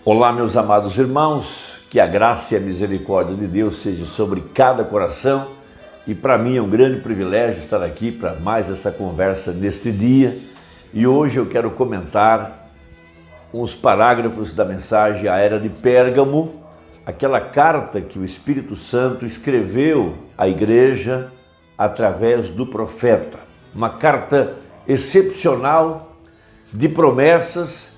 Olá, meus amados irmãos, que a graça e a misericórdia de Deus seja sobre cada coração, e para mim é um grande privilégio estar aqui para mais essa conversa neste dia. E hoje eu quero comentar uns parágrafos da mensagem à Era de Pérgamo, aquela carta que o Espírito Santo escreveu à igreja através do profeta. Uma carta excepcional de promessas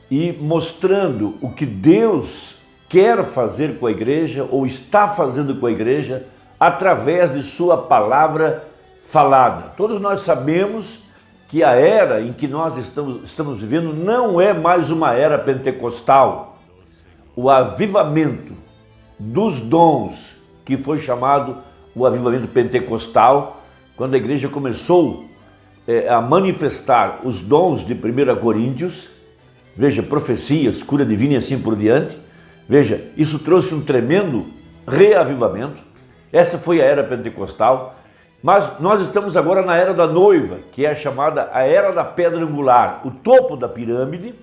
e mostrando o que Deus quer fazer com a igreja ou está fazendo com a igreja através de sua palavra falada. Todos nós sabemos que a era em que nós estamos vivendo não é mais uma era pentecostal. O avivamento dos dons, que foi chamado o avivamento pentecostal, quando a igreja começou a manifestar os dons de 1 Coríntios, veja, profecias, cura divina e assim por diante. Veja, isso trouxe um tremendo reavivamento. Essa foi a era pentecostal. Mas nós estamos agora na era da noiva, que é chamada a era da pedra angular, o topo da pirâmide.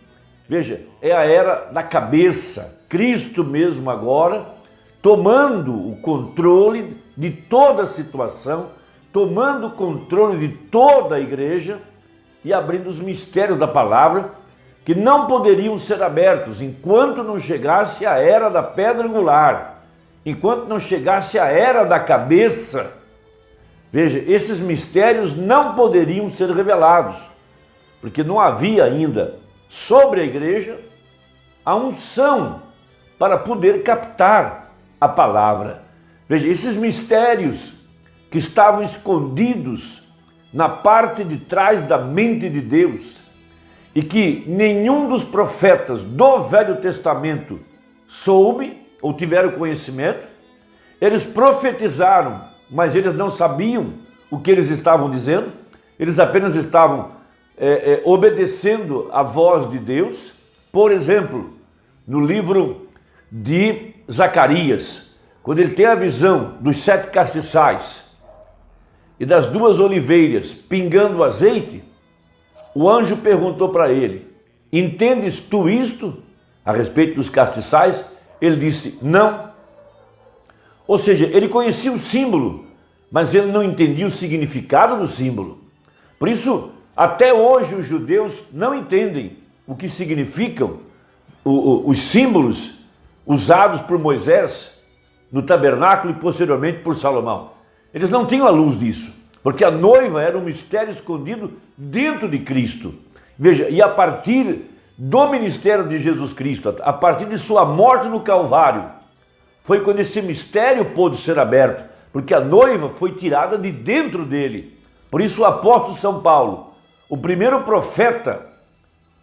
Veja, é a era da cabeça, Cristo mesmo agora, tomando o controle de toda a situação, tomando o controle de toda a igreja e abrindo os mistérios da palavra, que não poderiam ser abertos enquanto não chegasse a era da pedra angular, enquanto não chegasse a era da cabeça. Veja, esses mistérios não poderiam ser revelados, porque não havia ainda sobre a igreja a unção para poder captar a palavra. Veja, esses mistérios que estavam escondidos na parte de trás da mente de Deus, e que nenhum dos profetas do Velho Testamento soube ou tiveram conhecimento. Eles profetizaram, mas eles não sabiam o que eles estavam dizendo. Eles apenas estavam obedecendo a voz de Deus. Por exemplo, no livro de Zacarias, quando ele tem a visão dos 7 castiçais e das 2 oliveiras pingando azeite, o anjo perguntou para ele: entendes tu isto a respeito dos castiçais? Ele disse: não. Ou seja, ele conhecia o símbolo, mas ele não entendia o significado do símbolo. Por isso, até hoje os judeus não entendem o que significam os símbolos usados por Moisés no tabernáculo e posteriormente por Salomão. Eles não tinham a luz disso, porque a noiva era um mistério escondido dentro de Cristo. Veja, e a partir do ministério de Jesus Cristo, a partir de sua morte no Calvário, foi quando esse mistério pôde ser aberto, porque a noiva foi tirada de dentro dele. Por isso o apóstolo São Paulo, o primeiro profeta,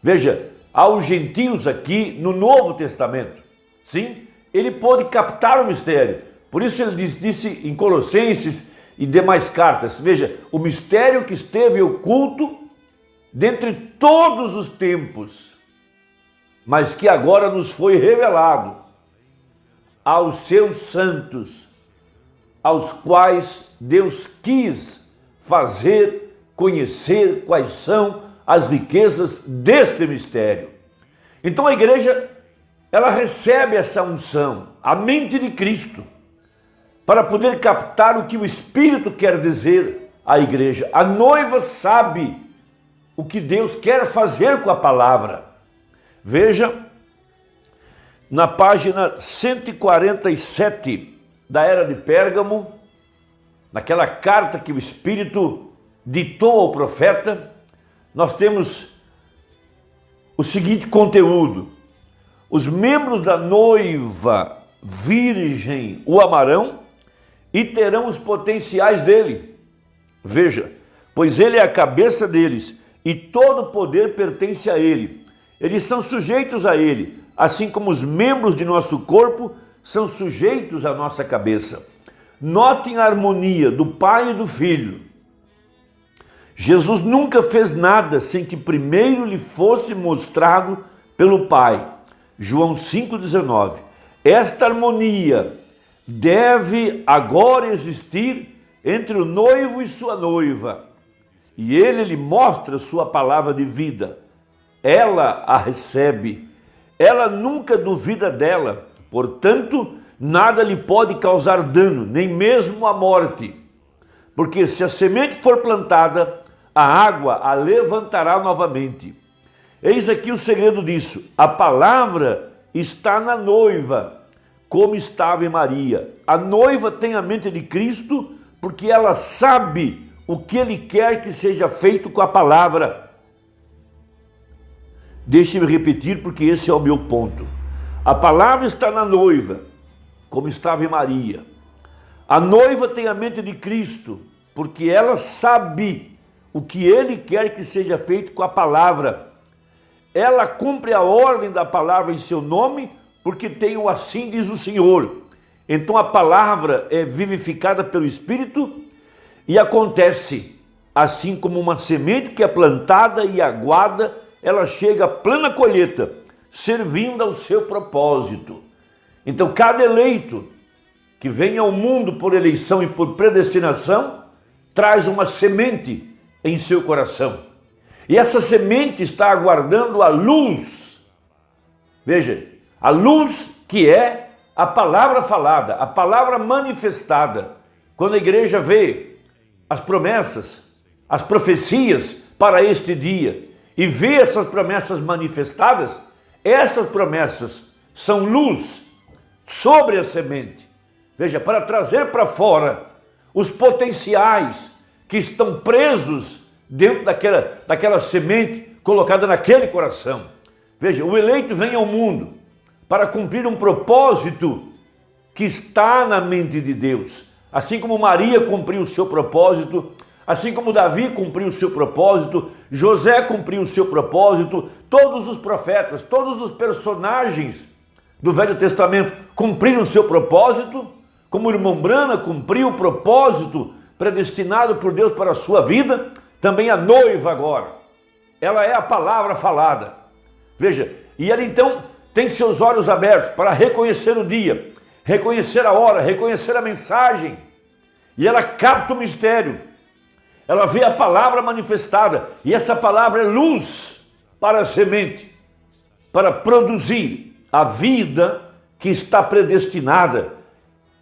veja, aos gentios aqui no Novo Testamento, sim, ele pôde captar o mistério. Por isso ele disse em Colossenses e demais cartas, veja, o mistério que esteve oculto dentre todos os tempos, mas que agora nos foi revelado aos seus santos, aos quais Deus quis fazer conhecer quais são as riquezas deste mistério. Então a igreja, ela recebe essa unção, a mente de Cristo, para poder captar o que o Espírito quer dizer à igreja. A noiva sabe o que Deus quer fazer com a palavra. Veja, na página 147 da Era de Pérgamo, naquela carta que o Espírito ditou ao profeta, nós temos o seguinte conteúdo: os membros da noiva virgem o amarão e terão os potenciais dele. Veja, pois ele é a cabeça deles e todo o poder pertence a ele. Eles são sujeitos a ele, assim como os membros de nosso corpo são sujeitos à nossa cabeça. Notem a harmonia do Pai e do Filho. Jesus nunca fez nada sem que primeiro lhe fosse mostrado pelo Pai. João 5,19. Esta harmonia deve agora existir entre o noivo e sua noiva, e ele lhe mostra sua palavra de vida. Ela a recebe, ela nunca duvida dela, portanto, nada lhe pode causar dano, nem mesmo a morte. Porque se a semente for plantada, a água a levantará novamente. Eis aqui o segredo disso. A palavra está na noiva, como estava em Maria. A noiva tem a mente de Cristo, porque ela sabe o que Ele quer que seja feito com a palavra. Deixe-me repetir, porque esse é o meu ponto. A palavra está na noiva, como estava em Maria. A noiva tem a mente de Cristo, porque ela sabe o que Ele quer que seja feito com a palavra. Ela cumpre a ordem da palavra em seu nome, porque tem o assim diz o Senhor. Então a palavra é vivificada pelo Espírito e acontece assim como uma semente que é plantada e aguada, ela chega à plena colheita, servindo ao seu propósito. Então cada eleito que vem ao mundo por eleição e por predestinação, traz uma semente em seu coração. E essa semente está aguardando a luz. Veja, a luz que é a palavra falada, a palavra manifestada. Quando a igreja vê as promessas, as profecias para este dia e vê essas promessas manifestadas, essas promessas são luz sobre a semente. Veja, para trazer para fora os potenciais que estão presos dentro daquela semente colocada naquele coração. Veja, o eleito vem ao mundo para cumprir um propósito que está na mente de Deus. Assim como Maria cumpriu o seu propósito, assim como Davi cumpriu o seu propósito, José cumpriu o seu propósito, todos os profetas, todos os personagens do Velho Testamento cumpriram o seu propósito, como o irmão Brana cumpriu o propósito predestinado por Deus para a sua vida, também a noiva agora, ela é a palavra falada. Veja, e ela então tem seus olhos abertos para reconhecer o dia, reconhecer a hora, reconhecer a mensagem, e ela capta o mistério, ela vê a palavra manifestada, e essa palavra é luz para a semente, para produzir a vida que está predestinada,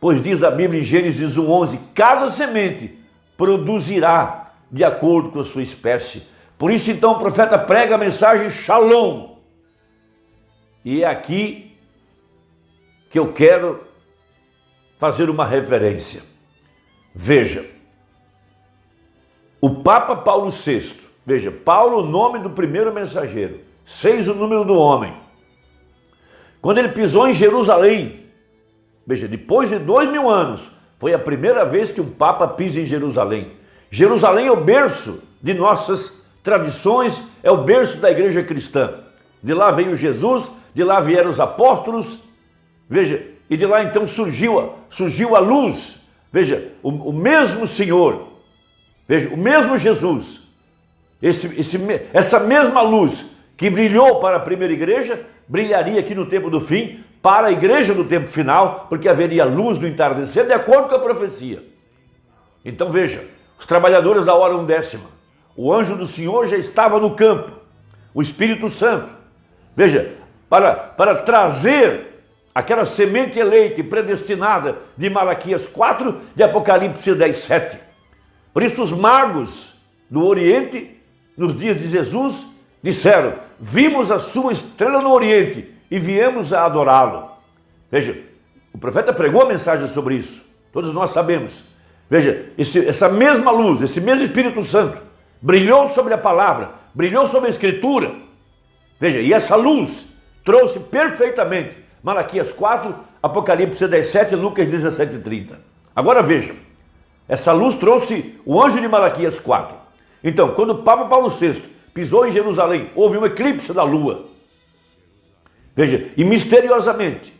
pois diz a Bíblia em Gênesis 1:11, cada semente produzirá de acordo com a sua espécie. Por isso então o profeta prega a mensagem Shalom. E é aqui que eu quero fazer uma referência. Veja, o Papa Paulo VI, veja, Paulo, o nome do primeiro mensageiro, 6 o número do homem. Quando ele pisou em Jerusalém, veja, depois de 2000 anos, foi a primeira vez que um Papa pisa em Jerusalém. Jerusalém é o berço de nossas tradições, é o berço da igreja cristã. De lá veio Jesus, de lá vieram os apóstolos, veja, e de lá então surgiu a luz. Veja, o mesmo Senhor, veja, o mesmo Jesus, essa mesma luz que brilhou para a primeira igreja, brilharia aqui no tempo do fim, para a igreja do tempo final, porque haveria luz no entardecer, de acordo com a profecia. Então veja, os trabalhadores da hora 1/10, o anjo do Senhor já estava no campo, o Espírito Santo, veja, para trazer aquela semente eleita e predestinada de Malaquias 4, de Apocalipse 10:7. Por isso os magos do Oriente, nos dias de Jesus, disseram, vimos a sua estrela no Oriente e viemos a adorá-lo. Veja, o profeta pregou a mensagem sobre isso, todos nós sabemos. Veja, essa mesma luz, esse mesmo Espírito Santo, brilhou sobre a palavra, brilhou sobre a Escritura. Veja, e essa luz trouxe perfeitamente Malaquias 4, Apocalipse 10:7 e Lucas 17:30. Agora veja, essa luz trouxe o anjo de Malaquias 4. Então, quando o Papa Paulo VI pisou em Jerusalém, houve um eclipse da lua. Veja, e misteriosamente,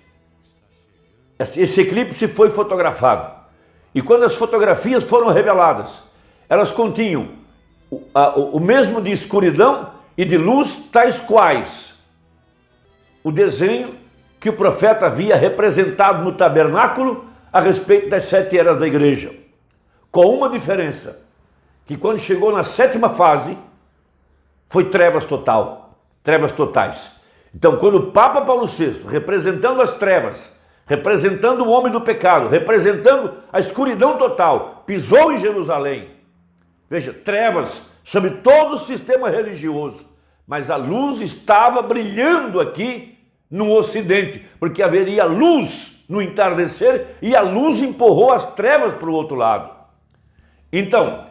esse eclipse foi fotografado. E quando as fotografias foram reveladas, elas continham o mesmo de escuridão e de luz, tais quais o desenho que o profeta havia representado no tabernáculo a respeito das 7 eras da igreja. Com uma diferença, que quando chegou na 7ª fase, foi trevas totais. Então, quando o Papa Paulo VI, representando as trevas, representando o homem do pecado, representando a escuridão total, pisou em Jerusalém, veja, trevas sobre todo o sistema religioso, mas a luz estava brilhando aqui no Ocidente, porque haveria luz no entardecer e a luz empurrou as trevas para o outro lado. Então,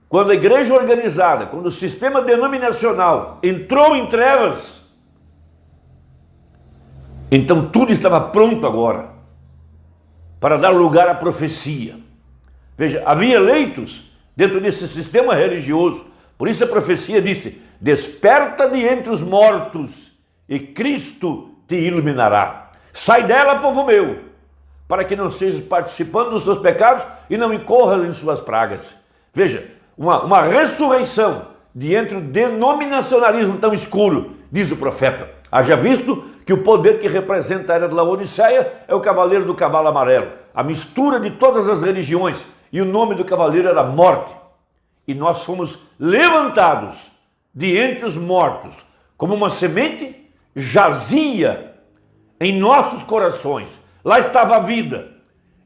quando a igreja organizada, quando o sistema denominacional entrou em trevas, então tudo estava pronto agora para dar lugar à profecia. Veja, havia eleitos dentro desse sistema religioso, por isso a profecia disse: desperta de entre os mortos e Cristo te iluminará. Sai dela, povo meu, para que não sejas participando dos seus pecados e não incorras em suas pragas. Veja, uma ressurreição de entre o denominacionalismo tão escuro, diz o profeta. Haja visto que o poder que representa a era de Laodiceia é o cavaleiro do cavalo amarelo, a mistura de todas as religiões, e o nome do cavaleiro era morte. E nós fomos levantados de entre os mortos, como uma semente jazia em nossos corações. Lá estava a vida.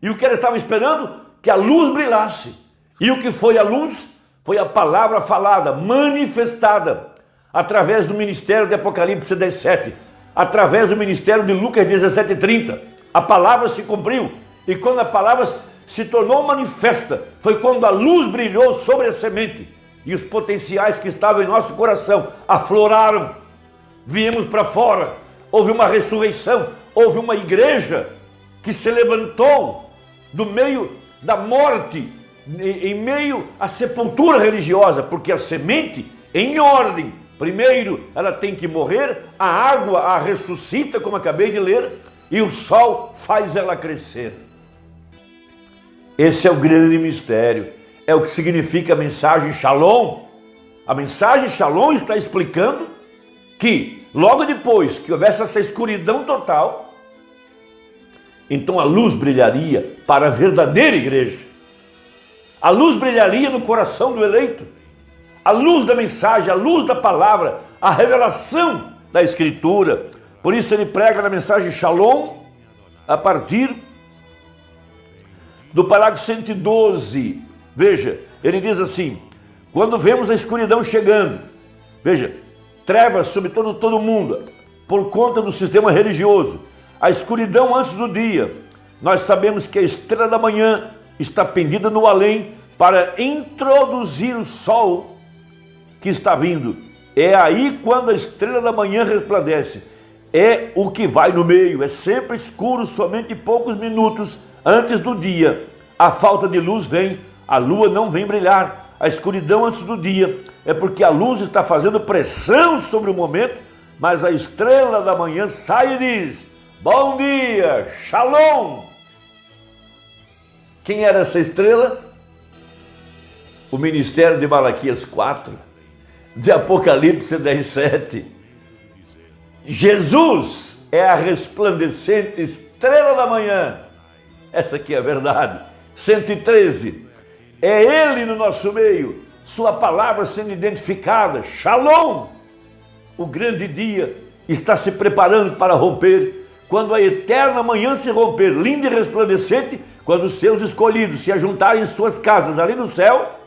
E o que ela estava esperando? Que a luz brilhasse. E o que foi a luz? Foi a palavra falada, manifestada, através do ministério de Apocalipse 17, através do ministério de Lucas 17:30. A palavra se cumpriu. E quando a palavra se tornou manifesta, foi quando a luz brilhou sobre a semente. E os potenciais que estavam em nosso coração afloraram. Viemos para fora. Houve uma ressurreição. Houve uma igreja que se levantou do meio da morte, em meio à sepultura religiosa, porque a semente, em ordem, primeiro ela tem que morrer, a água a ressuscita, como acabei de ler, e o sol faz ela crescer. Esse é o grande mistério, é o que significa a mensagem Shalom. A mensagem Shalom está explicando que logo depois que houvesse essa escuridão total, então a luz brilharia para a verdadeira igreja. A luz brilharia no coração do eleito. A luz da mensagem, a luz da palavra, a revelação da Escritura. Por isso ele prega na mensagem Shalom a partir do parágrafo 112. Veja, ele diz assim: quando vemos a escuridão chegando, veja, trevas sobre todo mundo, por conta do sistema religioso, a escuridão antes do dia, nós sabemos que a estrela da manhã está pendida no além para introduzir o sol que está vindo. É aí quando a estrela da manhã resplandece. É o que vai no meio, é sempre escuro, somente poucos minutos antes do dia. A falta de luz vem, a lua não vem brilhar. A escuridão antes do dia é porque a luz está fazendo pressão sobre o momento, mas a estrela da manhã sai e diz: bom dia, Shalom. Quem era essa estrela? O ministério de Malaquias 4, de Apocalipse 10:7. Jesus é a resplandecente estrela da manhã. Essa aqui é a verdade. 113. É Ele no nosso meio, sua palavra sendo identificada. Shalom. O grande dia está se preparando para romper. Quando a eterna manhã se romper, linda e resplandecente, quando os seus escolhidos se ajuntarem em suas casas ali no céu,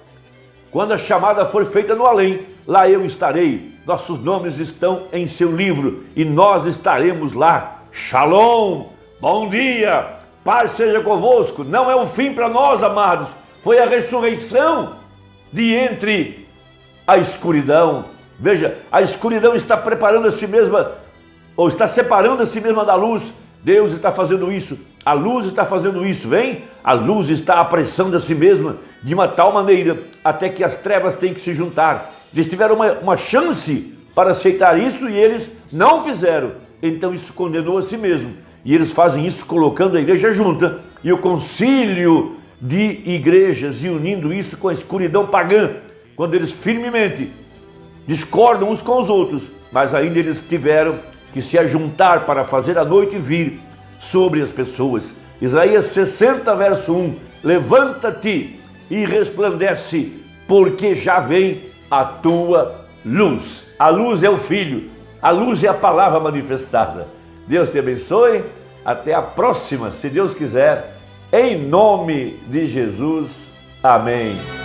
quando a chamada for feita no além, lá eu estarei. Nossos nomes estão em seu livro e nós estaremos lá. Shalom, bom dia, paz seja convosco. Não é o fim para nós, amados. Foi a ressurreição de entre a escuridão. Veja, a escuridão está preparando a si mesma, ou está separando a si mesma da luz. Deus está fazendo isso, a luz está fazendo isso, vem? A luz está apressando a si mesma de uma tal maneira até que as trevas têm que se juntar. Eles tiveram uma chance para aceitar isso e eles não fizeram. Então isso condenou a si mesmo. E eles fazem isso colocando a igreja junta e o concílio de igrejas e unindo isso com a escuridão pagã, quando eles firmemente discordam uns com os outros, mas ainda eles tiveram que se ajuntar para fazer a noite vir sobre as pessoas. Isaías 60, verso 1. Levanta-te e resplandece, porque já vem a tua luz. A luz é o Filho. A luz é a palavra manifestada. Deus te abençoe. Até a próxima, se Deus quiser. Em nome de Jesus. Amém.